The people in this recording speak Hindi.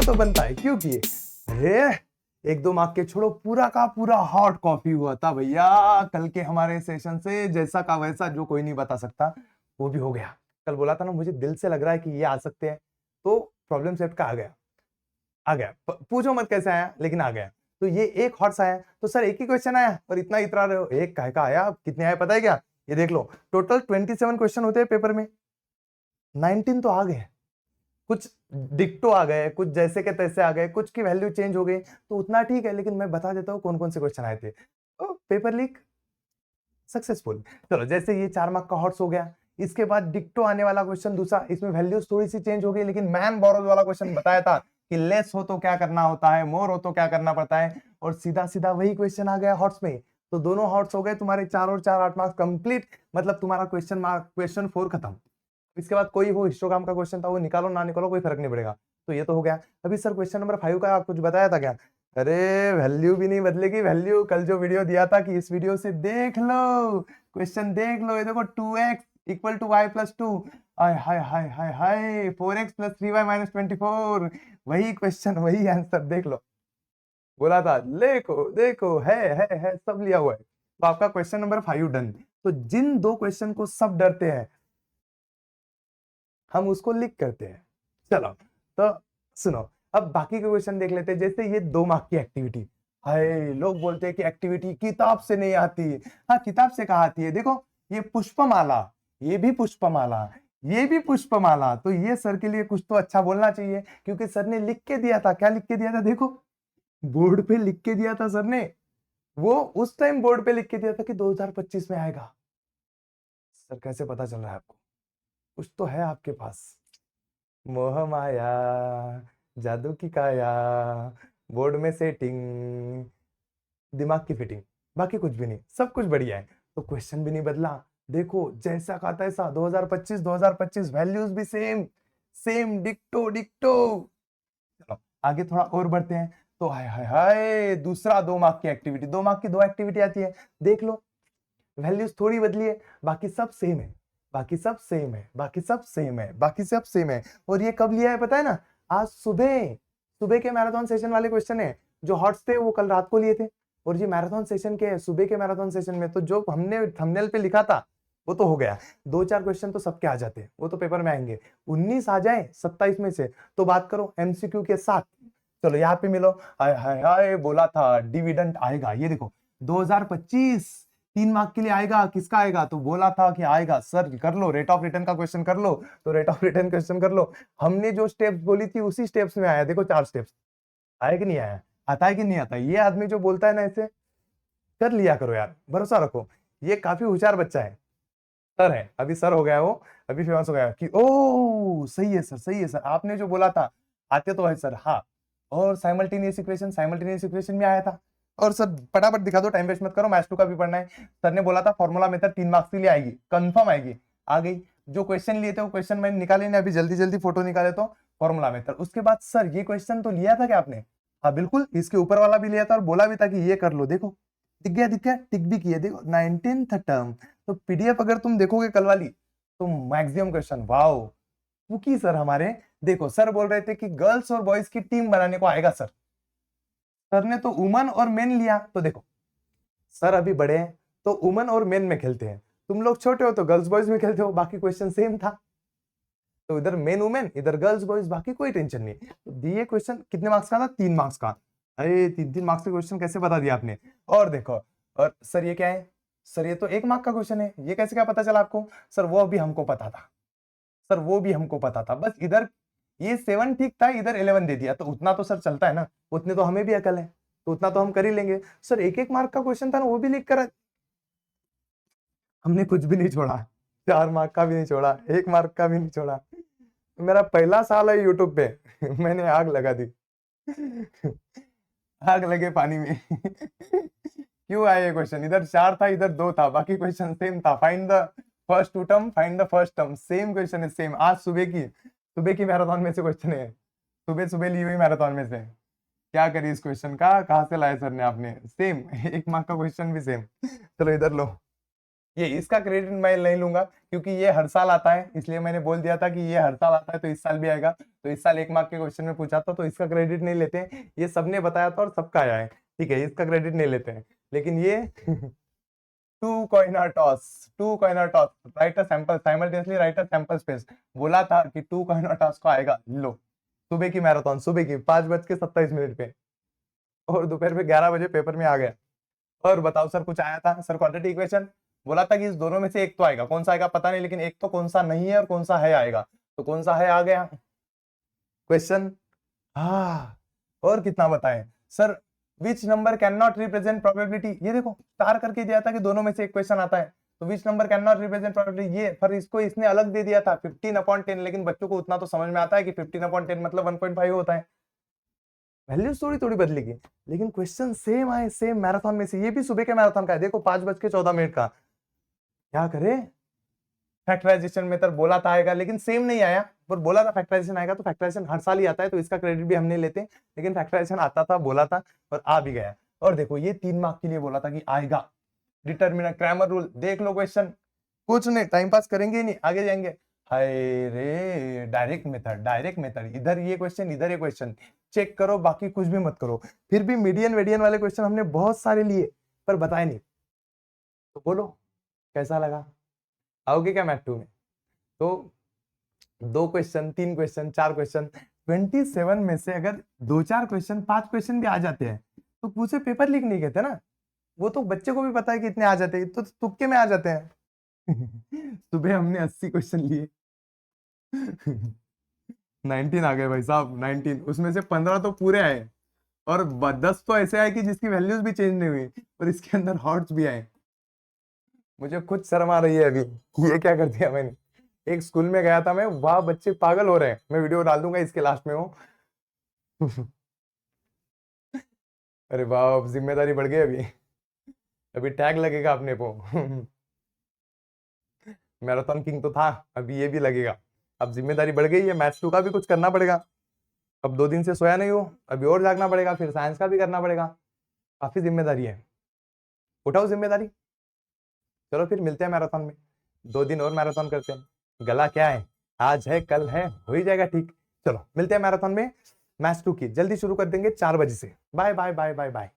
तो बनता है, क्यों किए? अरे 1-2 मार्क के छोड़ो, पूरा का पूरा हॉट कॉफी हुआ था भैया कल के हमारे सेशन से, जैसा का वैसा, जो कोई नहीं बता सकता वो भी हो गया। कल बोला था ना मुझे दिल से लग रहा है कि ये आ सकते हैं, तो प्रॉब्लम सेट का आ गया, आ गया। पूछो मत कैसे आया, लेकिन आ गया। तो ये एक हॉट्स आया, तो सर एक ही क्वेश्चन आया और इतना इतरा रहे हो, एक काहे का आया, कितने आए पता है क्या? ये देख लो, टोटल 27 क्वेश्चन होते हैं पेपर में, 19 तो आ गए, कुछ डिक्टो आ गए, कुछ जैसे के तैसे आ गए, कुछ की वैल्यू चेंज हो गई, तो उतना ठीक है, लेकिन मैं बता देता हूँ कौन कौन से क्वेश्चन आए थे। तो पेपर लीक सक्सेसफुल। चलो, जैसे ये 4 मार्क का हॉट्स हो गया, इसके बाद डिक्टो आने वाला क्वेश्चन दूसरा, इसमें वैल्यूज थोड़ी सी चेंज हो गई, लेकिन मैन बोरोज वाला क्वेश्चन बताया था कि लेस हो तो क्या करना होता है, मोर हो तो क्या करना पड़ता है, और सीधा सीधा वही क्वेश्चन आ गया हॉट्स में। तो दोनों हॉट्स हो गए तुम्हारे, 4 और 4 8 मार्क्स कंप्लीट, मतलब तुम्हारा क्वेश्चन 4 खत्म। इसके बाद कोई वो हिस्टोग्राम का क्वेश्चन था, वो निकालो ना निकालो कोई फर्क नहीं पड़ेगा। तो ये तो हो गया। अभी सर क्वेश्चन नंबर 5 का कुछ बताया था क्या? अरे वैल्यू भी नहीं बदलेगी, वैल्यू कल जो वीडियो दिया था कि इस वीडियो से देख लो, क्वेश्चन देख लो, ये देखो 2x equal to y plus 2, हाय हाय हाय हाय हाय 4x प्लस 3y माइनस 24, वही क्वेश्चन वही आंसर देख लो। बोला था देखो देखो है सब लिया हुआ है। तो आपका क्वेश्चन नंबर 5 डन। तो जिन 2 क्वेश्चन को सब डरते हैं, हम उसको लिख करते हैं। चलो, तो सुनो, अब बाकी के क्वेश्चन देख लेते हैं। जैसे ये 2 मार्क की एक्टिविटी, हाय लोग बोलते हैं कि एक्टिविटी किताब से नहीं आती। हाँ, किताब से कहाँ आती है? देखो, ये पुष्पमाला, ये भी पुष्पमाला, ये भी पुष्पमाला, तो ये सर के लिए कुछ तो अच्छा बोलना चाहिए, क्योंकि सर ने लिख के दिया था। क्या लिख के दिया था? देखो, बोर्ड पे लिख के दिया था सर ने। वो उस टाइम बोर्ड पे लिख के दिया था कि 2025 में आएगा। सर कैसे पता चल रहा है आपको? कुछ तो है आपके पास। मोह माया, जादू की काया, बोर्ड में सेटिंग, दिमाग की फिटिंग, बाकी कुछ भी नहीं, सब कुछ बढ़िया है। तो क्वेश्चन भी नहीं बदला, देखो जैसा का तैसा, 2025 वैल्यूज भी सेम सेम, डिक्टो डिक्टो। चलो आगे थोड़ा और बढ़ते हैं। तो हाय हाय हाय, दूसरा 2 मार्क की एक्टिविटी, 2 मार्क की 2 एक्टिविटी आती है। देख लो, वैल्यूज थोड़ी बदली है, बाकी सब सेम है, बाकी सब सेम है, बाकी सब सेम है, बाकी सब सेम है। और ये कब लिया है पता है ना? आज सुबह, सुबह के मैराथन सेशन वाले क्वेश्चन है। जो हॉट्स थे वो कल रात को लिए थे, और ये मैराथन सेशन के सुबह के मैराथन सेशन में तो जो हमने थंबनेल पे लिखा था वो तो हो गया। 2-4 क्वेश्चन तो सबके आ जाते हैं, वो तो पेपर में आएंगे। 19 आ जाए 27 में से तो बात करो एमसीक्यू के साथ। चलो यहाँ पे मिलो, हाय हाय हाय, बोला था डिविडेंड आएगा, ये देखो 2025 3 मार्क के लिए आएगा। किसका आएगा? तो बोला था कि आएगा। सर कर लो, रेट ऑफ रिटर्न का क्वेश्चन कर लो, तो रेट ऑफ रिटर्न क्वेश्चन कर लो। हमने जो स्टेप्स बोली थी उसी स्टेप्स में आया, देखो 4 स्टेप्स। आया कि नहीं आया? आता है कि नहीं आता? ये आदमी जो बोलता है ना ऐसे, कर लिया करो यार, भरोसा रखो, ये काफी होशियार बच्चा है। सर है, अभी सर हो गया वो, अभी फेमस हो गया कि ओ सही है सर, सही है सर, आपने जो बोला था आते तो है सर। हाँ, और साइमल्टेनियस इक्वेशन में आया था। और सर फटाफट दिखा दो, टाइम वेस्ट मत करो, मैथ्स 2 का भी पढ़ना है। सर ने बोला था फॉर्मूला मेथड 3 मार्क्स के लिए आएगी, कंफर्म आएगी, आ गई। जो क्वेश्चन लिए थे वो क्वेश्चन मैंने निकाले नहीं, अभी जल्दी जल्दी फोटो निकाले तो फॉर्मूला मेथड। उसके बाद सर ये क्वेश्चन तो लिया था क्या आपने? हाँ बिल्कुल, इसके ऊपर वाला भी लिया था और बोला भी था कि ये कर लो। देखो दिख गया, दिख गया, टिक भी किया, देखो 19th टर्म। तो पीडीएफ अगर तुम देखोगे कल वाली, तो मैक्सिमम क्वेश्चन वाओ कुकी सर हमारे। देखो सर बोल रहे थे कि गर्ल्स और बॉयज की टीम बनाने को आएगा सर। सर ने तो वुमन और मेन लिया, तो देखो सर अभी बड़े हैं तो वुमन और मेन में खेलते हैं, तुम लोग छोटे हो तो गर्ल्स बॉयज में खेलते हो, बाकी क्वेश्चन सेम था। तो इधर मेन वुमेन, इधर गर्ल्स बॉयज, बाकी कोई टेंशन नहीं। तो दिए क्वेश्चन कितने मार्क्स का था? 3 मार्क्स का। अरे 3-3 मार्क्स के क्वेश्चन कैसे बता दिया आपने? और देखो, और सर ये क्या है? सर ये तो 1 मार्क का क्वेश्चन है, ये कैसे क्या पता चला आपको? सर वो भी हमको पता था, सर वो भी हमको पता था, बस इधर ये 7 ठीक था, इधर 11 दे दिया, तो उतना तो सर चलता है ना, उतने तो हमें भी अकल है, तो उतना तो हम कर ही लेंगे। सर 1-1 मार्क का क्वेश्चन था ना, वो भी लिख कर हमने कुछ भी नहीं छोड़ा, 4 मार्क का भी नहीं छोड़ा, 1 मार्क का भी नहीं छोड़ा। मेरा पहला साल है यूट्यूब पे मैंने आग लगा दी आग लगे पानी में क्यों आया ये क्वेश्चन? इधर 4 था, इधर 2 था, बाकी क्वेश्चन सेम था। Find the first two term, find the first term, same question है, सेम। आज सुबह की मैराथन में से क्वेश्चन है, सुबह सुबह ली हुई मैराथन में से। क्या करिए इस क्वेश्चन का, कहाँ से लाए सर ने आपने? सेम 1 मार्क का क्वेश्चन भी सेम। चलो इधर लो, ये इसका क्रेडिट मैं नहीं लूंगा क्योंकि ये हर साल आता है, इसलिए मैंने बोल दिया था कि ये हर साल आता है तो इस साल भी आएगा। तो इस साल 1 मार्क के क्वेश्चन में पूछा था तो इसका क्रेडिट नहीं लेते हैं, ये सबने बताया था और सबका आया है, ठीक है, इसका क्रेडिट नहीं लेते हैं। लेकिन ये two coin are toss write a sample simultaneously write a sample space, बोला था कि टू कॉइनर टॉस को आएगा। लो, सुबह की मैराथन, सुबह की 5:27 पे, और दोपहर में 11 बजे पेपर में आ गया। और बताओ सर कुछ आया था? सर क्वाड्रेटिक इक्वेशन बोला था कि इस दोनों में से एक तो आएगा, कौन सा आएगा पता नहीं, लेकिन एक तो कौन सा नहीं है और कौन सा है आएगा, तो कौन सा है आ गया क्वेश्चन। हाँ, और कितना बताएं sir, which number can not represent probability, ये देखो स्टार करके दिया था कि दोनों में से एक क्वेश्चन आता है, तो which number can not represent probability, ये पर इसको इसने अलग दे दिया था 15/10, लेकिन बच्चों को उतना तो समझ में आता है कि 15/10 मतलब 1.5 होता है, वैल्यूज थोड़ी थोड़ी बदलेगी, लेकिन क्वेश्चन सेम आए, सेम मैराथन में से, ये भी सुबह के मैराथन का है, देखो 5:14 का। क्या करे, फैक्टराइजेशन मेथड बोला था आएगा, लेकिन सेम नहीं आया, पर बोला था फैक्टराइजेशन आएगा, तो फैक्टराइजेशन हर साल ही आता है तो इसका क्रेडिट भी हम नहीं लेते, लेकिन फैक्टराइजेशन आता था, बोला था और आ भी गया। और देखो ये 3 मार्क के लिए बोला था कि आएगा, डिटर्मिनेंट क्रैमर रूल, देख लो क्वेश्चन, कुछ नहीं, टाइम पास करेंगे नहीं, आगे जाएंगे। हाय रे, डायरेक्ट मेथड, डायरेक्ट मेथड, इधर ये क्वेश्चन इधर ये क्वेश्चन, चेक करो, बाकी कुछ भी मत करो। फिर भी मीडियन वेडियन वाले क्वेश्चन हमने बहुत सारे लिए पर बताए नहीं, तो बोलो कैसा लगा, आओगे क्या मैथ 2 में? तो 2 क्वेश्चन, 3 क्वेश्चन, 4 क्वेश्चन, 27 में से अगर 2-4 क्वेश्चन, 5 क्वेश्चन भी आ जाते हैं तो पूछे पेपर लीक नहीं कहते ना, वो तो बच्चे को भी पता है कि इतने आ जाते हैं, तो तुक्के में आ जाते हैं। सुबह हमने 80 क्वेश्चन लिए। 19 आ गए भाई साहब, 19, उसमें से 15 तो पूरे आए और 10 तो ऐसे आए कि जिसकी वैल्यूज भी चेंज नहीं हुई और इसके अंदर हॉट्स भी आए। मुझे खुद शर्म आ रही है अभी, ये क्या कर दिया मैंने। एक स्कूल में गया था मैं, वहां बच्चे पागल हो रहे हैं, मैं वीडियो डाल दूंगा इसके लास्ट में वो। अरे वाह, जिम्मेदारी बढ़ गई अभी, अभी टैग लगेगा अपने को। मैराथन किंग तो था, अभी ये भी लगेगा, अब जिम्मेदारी बढ़ गई है, मैथ्स 2 का भी कुछ करना पड़ेगा, अब 2 दिन से सोया नहीं हूँ, अभी और जागना पड़ेगा, फिर साइंस का भी करना पड़ेगा, काफी जिम्मेदारी है, उठाओ जिम्मेदारी। चलो फिर मिलते हैं मैराथन में, 2 दिन और मैराथन करते हैं, गला क्या है, आज है कल है, हो ही जाएगा ठीक। चलो मिलते हैं मैराथन में, मैथ्स 2 की जल्दी शुरू कर देंगे 4 बजे से। Bye bye bye bye bye.